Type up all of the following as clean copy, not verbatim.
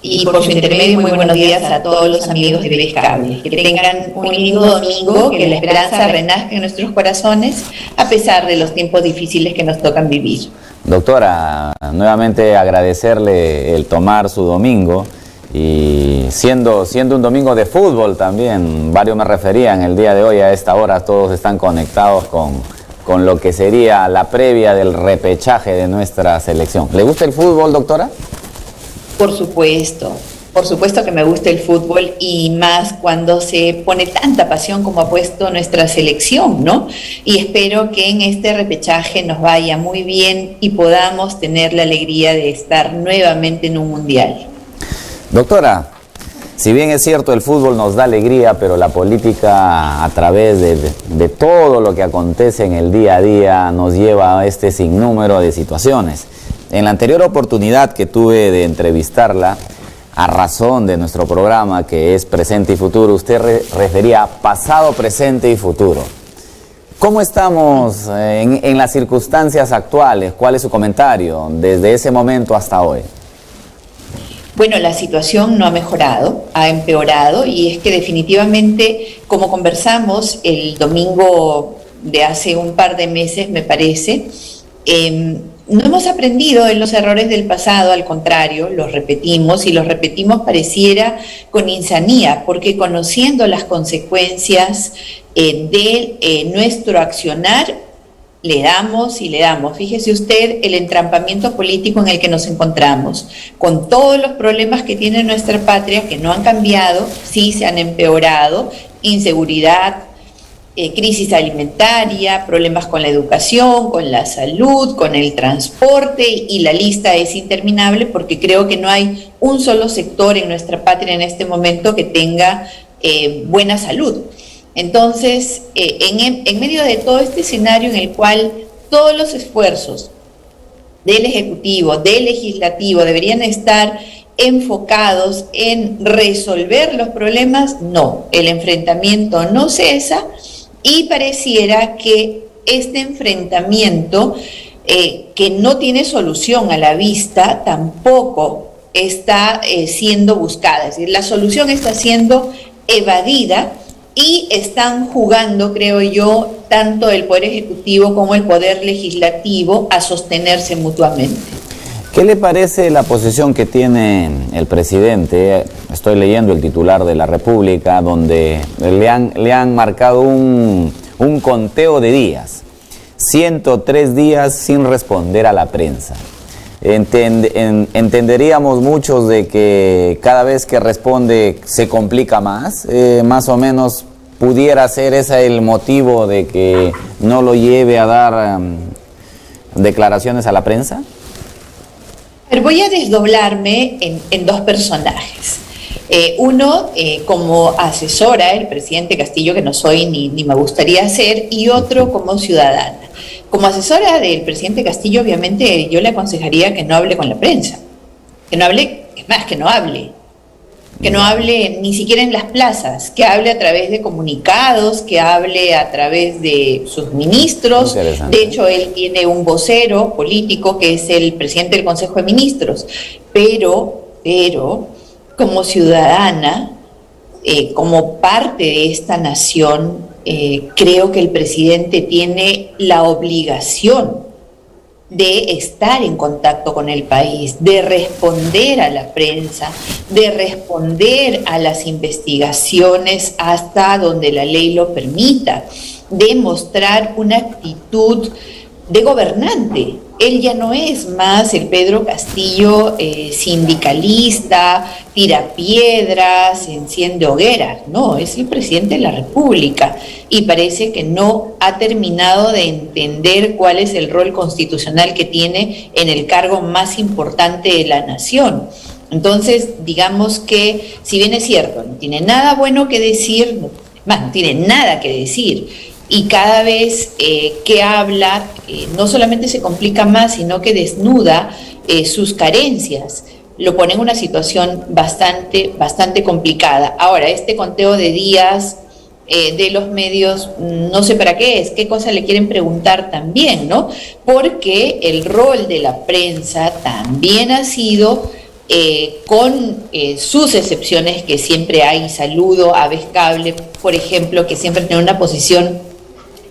Y por su intermedio, muy buenos días a todos los amigos de BES Cable. Que tengan un lindo domingo, que la esperanza renazca en nuestros corazones, a pesar de los tiempos difíciles que nos tocan vivir. Doctora, nuevamente agradecerle el tomar su domingo, y siendo un domingo de fútbol también, varios me referían el día de hoy, a esta hora todos están conectados con lo que sería la previa del repechaje de nuestra selección. ¿Le gusta el fútbol, doctora? Por supuesto que me gusta el fútbol, y más cuando se pone tanta pasión como ha puesto nuestra selección, ¿no? Y espero que en este repechaje nos vaya muy bien y podamos tener la alegría de estar nuevamente en un mundial. Doctora, si bien es cierto el fútbol nos da alegría, pero la política, a través de todo lo que acontece en el día a día, nos lleva a este sinnúmero de situaciones. En la anterior oportunidad que tuve de entrevistarla, a razón de nuestro programa que es Presente y Futuro, usted refería pasado, presente y futuro. ¿Cómo estamos en las circunstancias actuales? ¿Cuál es su comentario desde ese momento hasta hoy? Bueno, la situación no ha mejorado, ha empeorado, y es que definitivamente, como conversamos el domingo de hace un par de meses, me parece, no hemos aprendido de los errores del pasado, al contrario, los repetimos, y los repetimos pareciera con insanía, porque conociendo las consecuencias de nuestro accionar, le damos y le damos. Fíjese usted el entrampamiento político en el que nos encontramos, con todos los problemas que tiene nuestra patria, que no han cambiado, sí se han empeorado: inseguridad, crisis alimentaria, problemas con la educación, con la salud, con el transporte, y la lista es interminable, porque creo que no hay un solo sector en nuestra patria en este momento que tenga buena salud. Entonces, en medio de todo este escenario en el cual todos los esfuerzos del Ejecutivo, del Legislativo, deberían estar enfocados en resolver los problemas, no, el enfrentamiento no cesa, y pareciera que este enfrentamiento, que no tiene solución a la vista, tampoco está siendo buscada. Es decir, la solución está siendo evadida, y están jugando, creo yo, tanto el Poder Ejecutivo como el Poder Legislativo a sostenerse mutuamente. ¿Qué le parece la posición que tiene el presidente? Estoy leyendo el titular de la República, donde le han marcado un conteo de días. 103 días sin responder a la prensa. Entenderíamos muchos de que cada vez que responde se complica más. Más o menos pudiera ser ese el motivo de que no lo lleve a dar declaraciones a la prensa. Pero voy a desdoblarme en dos personajes. Uno, como asesora del presidente Castillo, que no soy ni me gustaría ser, y otro como ciudadana. Como asesora del presidente Castillo, obviamente yo le aconsejaría que no hable con la prensa, que no hable, es más, que no hable ni siquiera en las plazas, que hable a través de comunicados, que hable a través de sus ministros. De hecho, él tiene un vocero político que es el presidente del Consejo de Ministros, pero como ciudadana, como parte de esta nación, creo que el presidente tiene la obligación de estar en contacto con el país, de responder a la prensa, de responder a las investigaciones hasta donde la ley lo permita, de mostrar una actitud de gobernante. Él ya no es más el Pedro Castillo sindicalista, tira piedras, enciende hogueras. No, es el presidente de la República, y parece que no ha terminado de entender cuál es el rol constitucional que tiene en el cargo más importante de la nación. Entonces, digamos que, si bien es cierto, no tiene nada bueno que decir, no tiene nada que decir, y cada vez que habla, no solamente se complica más, sino que desnuda sus carencias, lo pone en una situación bastante complicada. Ahora, este conteo de días de los medios, no sé para qué es, qué cosa le quieren preguntar también, ¿no? Porque el rol de la prensa también ha sido con sus excepciones que siempre hay. Saludo a Vez Cable, por ejemplo, que siempre tiene una posición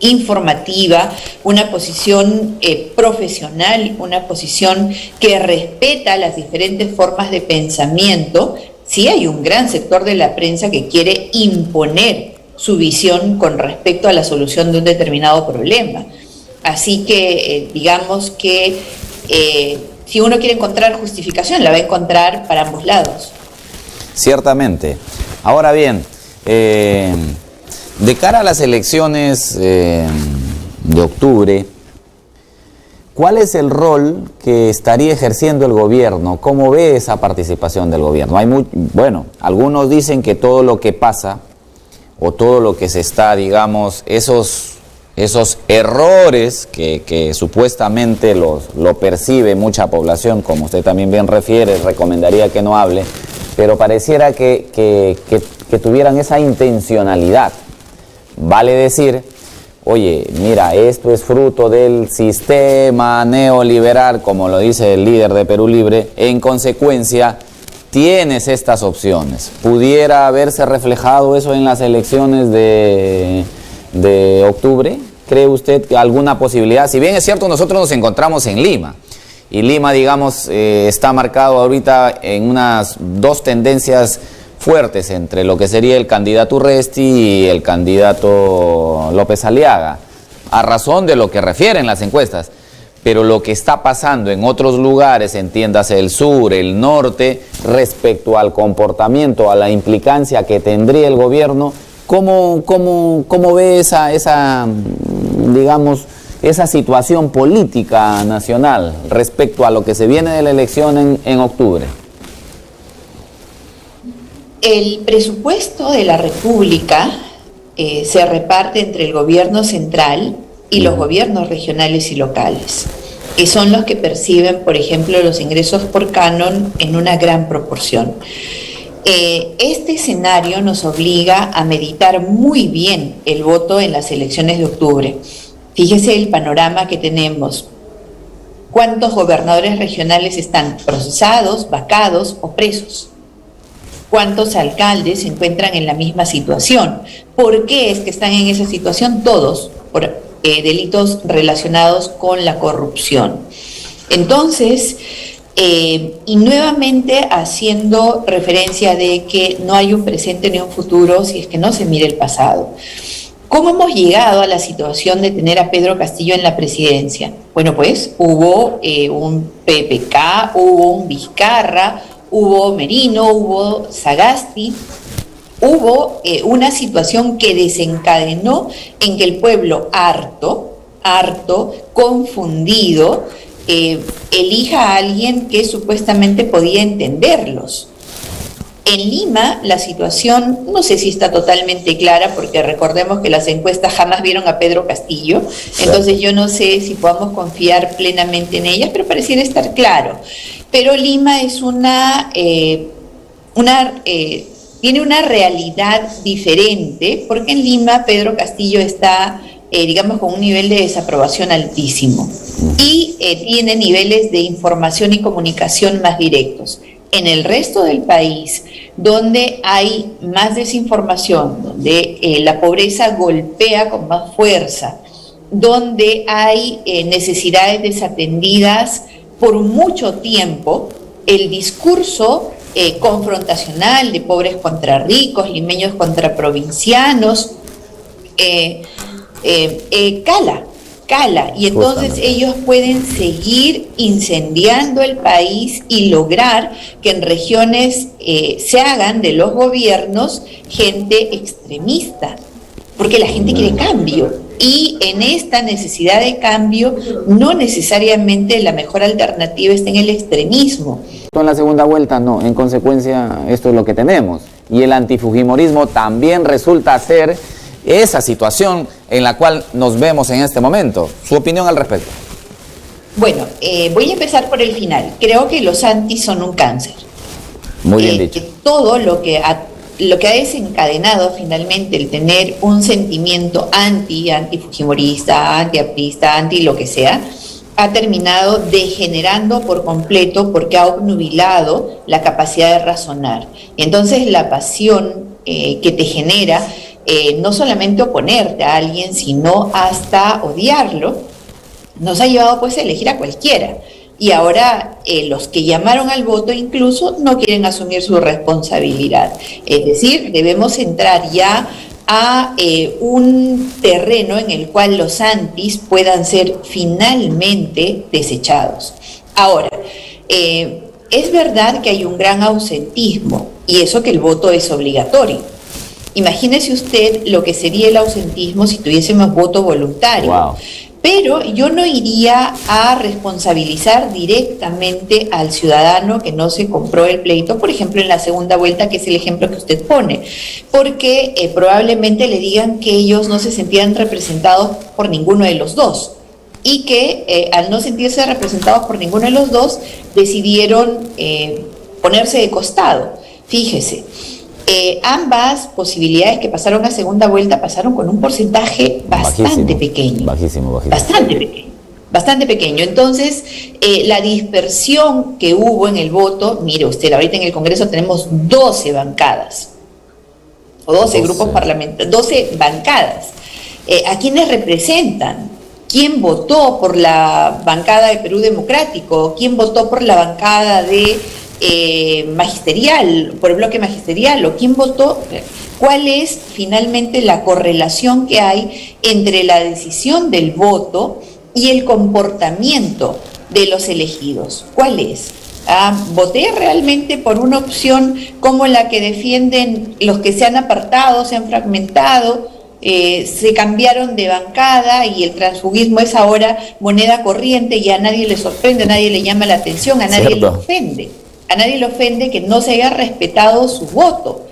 informativa, una posición profesional, una posición que respeta las diferentes formas de pensamiento. Sí hay un gran sector de la prensa que quiere imponer su visión con respecto a la solución de un determinado problema. Así que digamos que si uno quiere encontrar justificación, la va a encontrar para ambos lados. Ciertamente. Ahora bien, de cara a las elecciones de octubre, ¿cuál es el rol que estaría ejerciendo el gobierno? ¿Cómo ve esa participación del gobierno? Bueno, algunos dicen que todo lo que pasa o todo lo que se está, digamos, esos errores que supuestamente lo percibe mucha población, como usted también bien refiere, recomendaría que no hable, pero pareciera que tuvieran esa intencionalidad. Vale decir, oye, mira, esto es fruto del sistema neoliberal, como lo dice el líder de Perú Libre, en consecuencia tienes estas opciones. ¿Pudiera haberse reflejado eso en las elecciones de octubre? ¿Cree usted que alguna posibilidad? Si bien es cierto, nosotros nos encontramos en Lima, y Lima, digamos, está marcado ahorita en unas dos tendencias fuertes entre lo que sería el candidato Urresti y el candidato López Aliaga, a razón de lo que refieren las encuestas. Pero lo que está pasando en otros lugares, entiéndase el sur, el norte, respecto al comportamiento, a la implicancia que tendría el gobierno, ¿cómo ve digamos, esa situación política nacional respecto a lo que se viene de la elección en octubre? El presupuesto de la República se reparte entre el gobierno central y los gobiernos regionales y locales, que son los que perciben, por ejemplo, los ingresos por canon en una gran proporción. Este escenario nos obliga a meditar muy bien el voto en las elecciones de octubre. Fíjese el panorama que tenemos. ¿Cuántos gobernadores regionales están procesados, vacados o presos? ¿Cuántos alcaldes se encuentran en la misma situación? ¿Por qué es que están en esa situación? Todos por delitos relacionados con la corrupción. Entonces, y nuevamente haciendo referencia de que no hay un presente ni un futuro si es que no se mira el pasado. ¿Cómo hemos llegado a la situación de tener a Pedro Castillo en la presidencia? Bueno, pues hubo un PPK, hubo un Vizcarra, hubo Merino, hubo Sagasti, hubo una situación que desencadenó en que el pueblo harto, confundido, elija a alguien que supuestamente podía entenderlos. En Lima la situación no sé si está totalmente clara, porque recordemos que las encuestas jamás vieron a Pedro Castillo, entonces yo no sé si podamos confiar plenamente en ellas, pero pareciera estar claro. Pero Lima es tiene una realidad diferente, porque en Lima Pedro Castillo está, digamos, con un nivel de desaprobación altísimo y tiene niveles de información y comunicación más directos. En el resto del país, donde hay más desinformación, donde la pobreza golpea con más fuerza, donde hay necesidades desatendidas por mucho tiempo, el discurso confrontacional de pobres contra ricos, limeños contra provincianos, cala, y entonces ellos pueden seguir incendiando el país y lograr que en regiones se hagan de los gobiernos gente extremista, porque la gente quiere cambio, y en esta necesidad de cambio no necesariamente la mejor alternativa está en el extremismo. En la segunda vuelta no, en consecuencia esto es lo que tenemos, y el antifujimorismo también resulta ser esa situación en la cual nos vemos en este momento. ¿Su opinión al respecto? Bueno, voy a empezar por el final. Creo que los antis son un cáncer. Muy bien dicho. Que todo lo que ha desencadenado finalmente el tener un sentimiento antifujimorista, antiaprista, anti lo que sea, ha terminado degenerando por completo porque ha obnubilado la capacidad de razonar. Entonces la pasión que te genera no solamente oponerte a alguien, sino hasta odiarlo, nos ha llevado pues a elegir a cualquiera. Y ahora los que llamaron al voto incluso no quieren asumir su responsabilidad. Es decir, debemos entrar ya a un terreno en el cual los antis puedan ser finalmente desechados. Ahora, es verdad que hay un gran ausentismo, y eso que el voto es obligatorio. Imagínese usted lo que sería el ausentismo si tuviésemos voto voluntario. Wow. Pero yo no iría a responsabilizar directamente al ciudadano que no se compró el pleito, por ejemplo, en la segunda vuelta, que es el ejemplo que usted pone, porque probablemente le digan que ellos no se sentían representados por ninguno de los dos y que al no sentirse representados por ninguno de los dos, decidieron ponerse de costado. Fíjese. Ambas posibilidades que pasaron a segunda vuelta pasaron con un porcentaje bastante pequeño. Bajísimo. Bastante pequeño. Entonces, la dispersión que hubo en el voto, mire usted, ahorita en el Congreso tenemos 12 bancadas, o 12 grupos parlamentarios, 12 bancadas. ¿A quiénes representan? ¿Quién votó por la bancada de Perú Democrático? ¿Quién votó por la bancada de magisterial, por el bloque magisterial, o quién votó? ¿Cuál es finalmente la correlación que hay entre la decisión del voto y el comportamiento de los elegidos? ¿Cuál es? ¿Voté realmente por una opción como la que defienden los que se han apartado, se han fragmentado, se cambiaron de bancada y el transfugismo es ahora moneda corriente y a nadie le sorprende, a nadie le llama la atención, a nadie le ofende? A nadie le ofende que no se haya respetado su voto.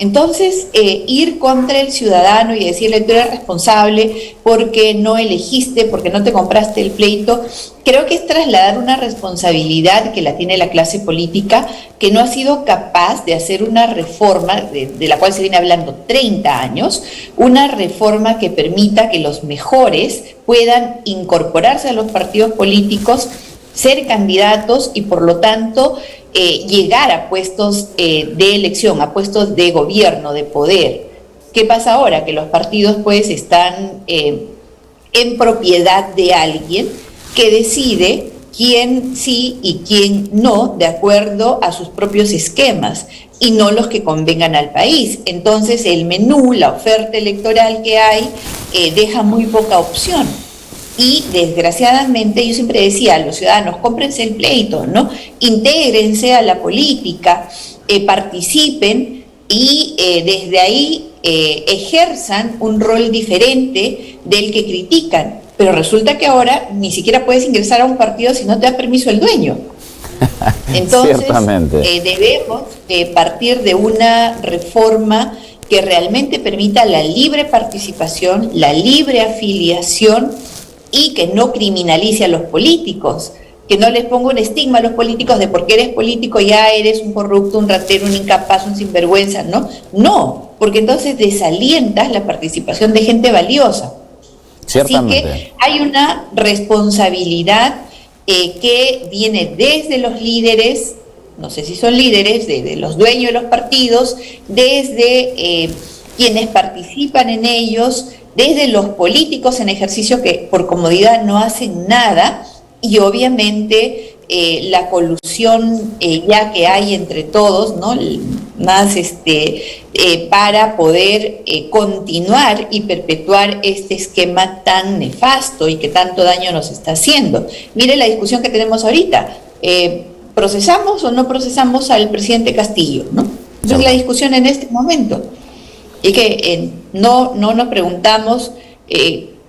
Entonces, ir contra el ciudadano y decirle tú eres responsable porque no elegiste, porque no te compraste el pleito, creo que es trasladar una responsabilidad que la tiene la clase política, que no ha sido capaz de hacer una reforma, de la cual se viene hablando 30 años, una reforma que permita que los mejores puedan incorporarse a los partidos políticos, ser candidatos y por lo tanto llegar a puestos de elección, a puestos de gobierno, de poder. ¿Qué pasa ahora? Que los partidos pues están en propiedad de alguien que decide quién sí y quién no, de acuerdo a sus propios esquemas, y no los que convengan al país. Entonces el menú, la oferta electoral que hay, deja muy poca opción. Y desgraciadamente yo siempre decía a los ciudadanos, cómprense el pleito, ¿no? Intégrense a la política, participen y desde ahí ejerzan un rol diferente del que critican. Pero resulta que ahora ni siquiera puedes ingresar a un partido si no te da permiso el dueño. Entonces debemos partir de una reforma que realmente permita la libre participación, la libre afiliación, y que no criminalice a los políticos, que no les ponga un estigma a los políticos de porque eres político ya eres un corrupto, un ratero, un incapaz, un sinvergüenza, ¿no? No, porque entonces desalientas la participación de gente valiosa. Ciertamente. Así que hay una responsabilidad que viene desde los líderes, no sé si son líderes, de los dueños de los partidos, desde quienes participan en ellos, desde los políticos en ejercicio que por comodidad no hacen nada, y obviamente la colusión ya que hay entre todos, ¿no? Más para poder continuar y perpetuar este esquema tan nefasto y que tanto daño nos está haciendo. Mire la discusión que tenemos ahorita. ¿Procesamos o no procesamos al presidente Castillo, ¿no? Esa es la discusión en este momento. Y que no nos preguntamos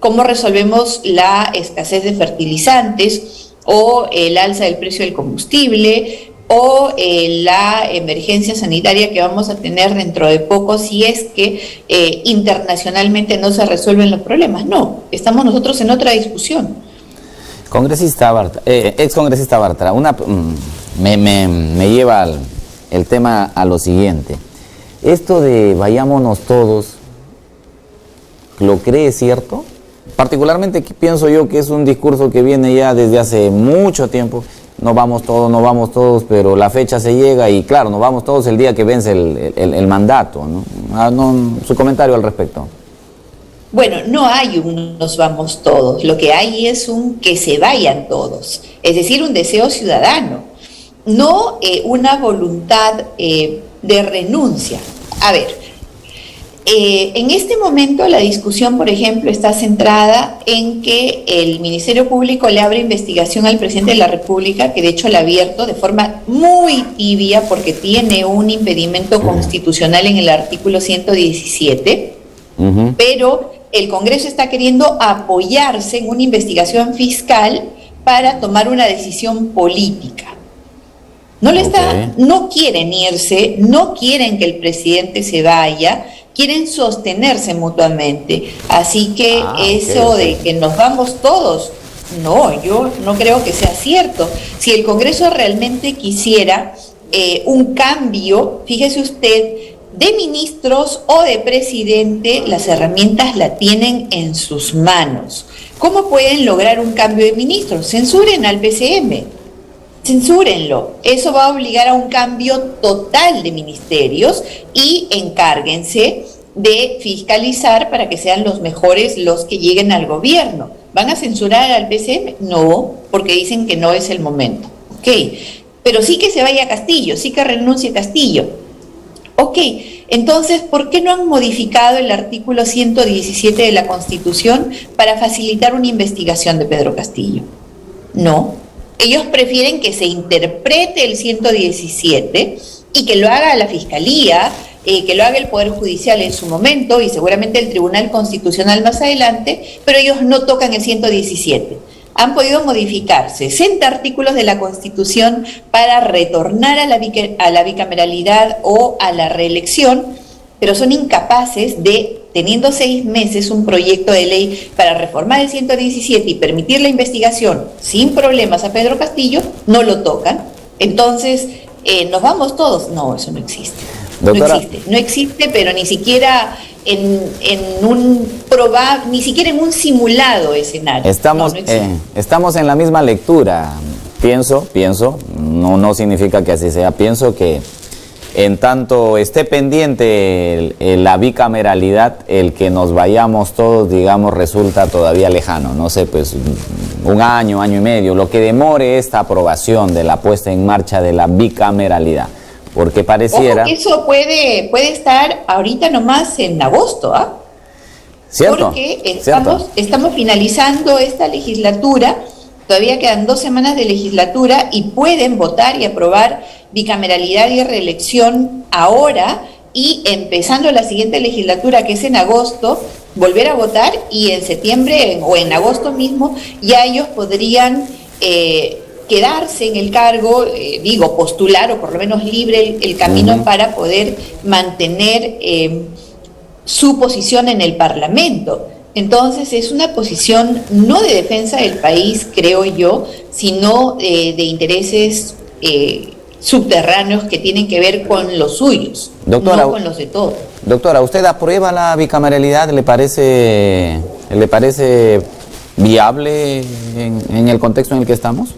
cómo resolvemos la escasez de fertilizantes o el alza del precio del combustible o la emergencia sanitaria que vamos a tener dentro de poco si es que internacionalmente no se resuelven los problemas. No, estamos nosotros en otra discusión. Congresista Bartra, excongresista Bartra, me lleva el tema a lo siguiente. Esto de vayámonos todos, ¿lo cree cierto? Particularmente pienso yo que es un discurso que viene ya desde hace mucho tiempo. No vamos todos, pero la fecha se llega y claro, nos vamos todos el día que vence el mandato, ¿no? Su comentario al respecto. Bueno, no hay un nos vamos todos, lo que hay es un que se vayan todos, es decir, un deseo ciudadano, no una voluntad de renuncia. A ver, en este momento la discusión, por ejemplo, está centrada en que el Ministerio Público le abre investigación al presidente de la República, que de hecho la ha abierto de forma muy tibia porque tiene un impedimento constitucional en el artículo 117, pero el Congreso está queriendo apoyarse en una investigación fiscal para tomar una decisión política. No quieren irse, no quieren que el presidente se vaya, quieren sostenerse mutuamente. Así que de que nos vamos todos, no, yo no creo que sea cierto. Si el Congreso realmente quisiera un cambio, fíjese usted, de ministros o de presidente, las herramientas la tienen en sus manos. ¿Cómo pueden lograr un cambio de ministros? Censuren al PCM, censúrenlo. Eso va a obligar a un cambio total de ministerios y encárguense de fiscalizar para que sean los mejores los que lleguen al gobierno. ¿Van a censurar al PCM? No, porque dicen que no es el momento. Ok, pero sí que se vaya Castillo, sí que renuncie Castillo. Ok, entonces, ¿por qué no han modificado el artículo 117 de la Constitución para facilitar una investigación de Pedro Castillo? No, ellos prefieren que se interprete el 117 y que lo haga la Fiscalía, que lo haga el Poder Judicial en su momento y seguramente el Tribunal Constitucional más adelante, pero ellos no tocan el 117. Han podido modificar 60 artículos de la Constitución para retornar a la bicameralidad o a la reelección, pero son incapaces de, teniendo 6 meses, un proyecto de ley para reformar el 117 y permitir la investigación sin problemas a Pedro Castillo, no lo tocan. Entonces, ¿nos vamos todos? No, eso no existe. Doctora, no existe, pero ni siquiera ni siquiera en un simulado escenario. Estamos en la misma lectura, pienso, no significa que así sea, pienso que en tanto esté pendiente la bicameralidad, el que nos vayamos todos, digamos, resulta todavía lejano, no sé, pues un año y medio, lo que demore esta aprobación de la puesta en marcha de la bicameralidad. Porque pareciera... Ojo que eso puede estar ahorita nomás en agosto, ¿ah? ¿Cierto? Porque estamos finalizando esta legislatura, todavía quedan 2 semanas de legislatura y pueden votar y aprobar bicameralidad y reelección ahora y empezando la siguiente legislatura, que es en agosto, volver a votar y en septiembre o en agosto mismo ya ellos podrían... quedarse en el cargo, postular o por lo menos libre el camino para poder mantener su posición en el Parlamento. Entonces es una posición no de defensa del país, creo yo, sino de intereses subterráneos que tienen que ver con los suyos, doctora, no con los de todos. Doctora, ¿usted aprueba la bicameralidad? ¿Le parece viable en el contexto en el que estamos?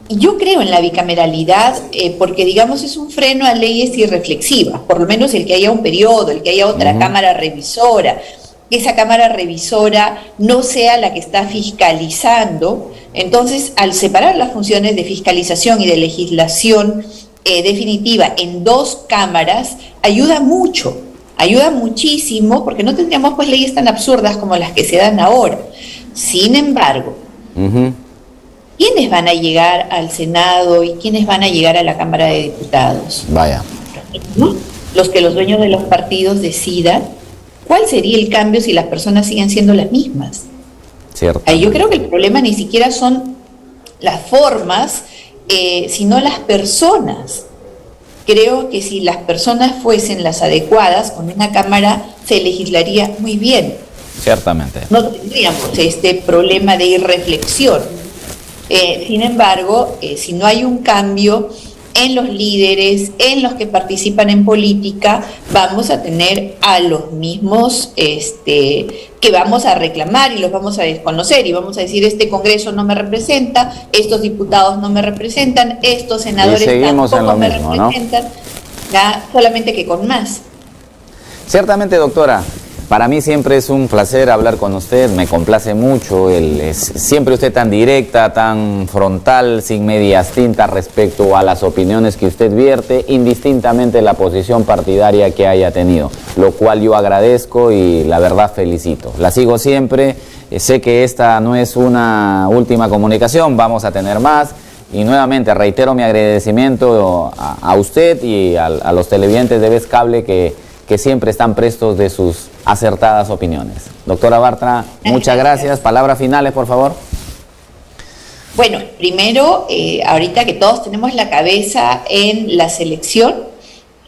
Yo creo en la bicameralidad porque, digamos, es un freno a leyes irreflexivas, por lo menos el que haya un periodo, el que haya otra cámara revisora, que esa cámara revisora no sea la que está fiscalizando. Entonces, al separar las funciones de fiscalización y de legislación definitiva en 2 cámaras, ayuda mucho, ayuda muchísimo, porque no tendríamos pues leyes tan absurdas como las que se dan ahora. Sin embargo, ¿quiénes van a llegar al Senado y quiénes van a llegar a la Cámara de Diputados? Vaya. Los que los dueños de los partidos decidan cuál sería el cambio si las personas siguen siendo las mismas. Cierto. Yo creo que el problema ni siquiera son las formas, sino las personas. Creo que si las personas fuesen las adecuadas, con una Cámara se legislaría muy bien. Ciertamente. No tendríamos este problema de irreflexión. Sin embargo, si no hay un cambio, en los líderes, en los que participan en política, vamos a tener a los mismos que vamos a reclamar y los vamos a desconocer y vamos a decir: este Congreso no me representa, estos diputados no me representan, estos senadores tampoco me representan, ya, solamente que con más. Ciertamente, doctora, para mí siempre es un placer hablar con usted, me complace mucho, siempre usted tan directa, tan frontal, sin medias tintas respecto a las opiniones que usted vierte, indistintamente la posición partidaria que haya tenido, lo cual yo agradezco y la verdad felicito. La sigo siempre, sé que esta no es una última comunicación, vamos a tener más. Y nuevamente reitero mi agradecimiento a usted y a los televidentes de Vez Cable que siempre están prestos de sus acertadas opiniones. Doctora Bartra, muchas gracias. Palabras finales, por favor. Bueno, primero, ahorita que todos tenemos la cabeza en la selección,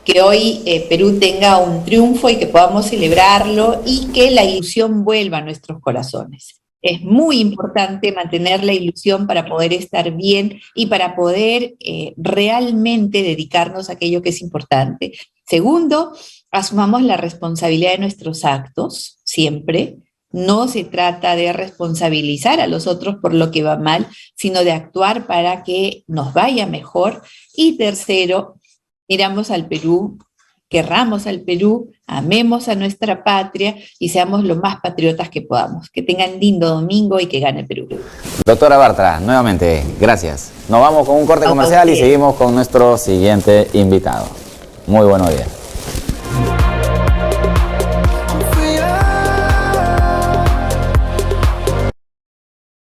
que hoy Perú tenga un triunfo y que podamos celebrarlo y que la ilusión vuelva a nuestros corazones. Es muy importante mantener la ilusión para poder estar bien y para poder realmente dedicarnos a aquello que es importante. Segundo, asumamos la responsabilidad de nuestros actos, siempre. No se trata de responsabilizar a los otros por lo que va mal, sino de actuar para que nos vaya mejor. Y tercero, miramos al Perú, querramos al Perú, amemos a nuestra patria y seamos lo más patriotas que podamos. Que tengan lindo domingo y que gane Perú. Doctora Bartra, nuevamente, gracias. Nos vamos con un corte comercial y seguimos con nuestro siguiente invitado. Muy buenos días.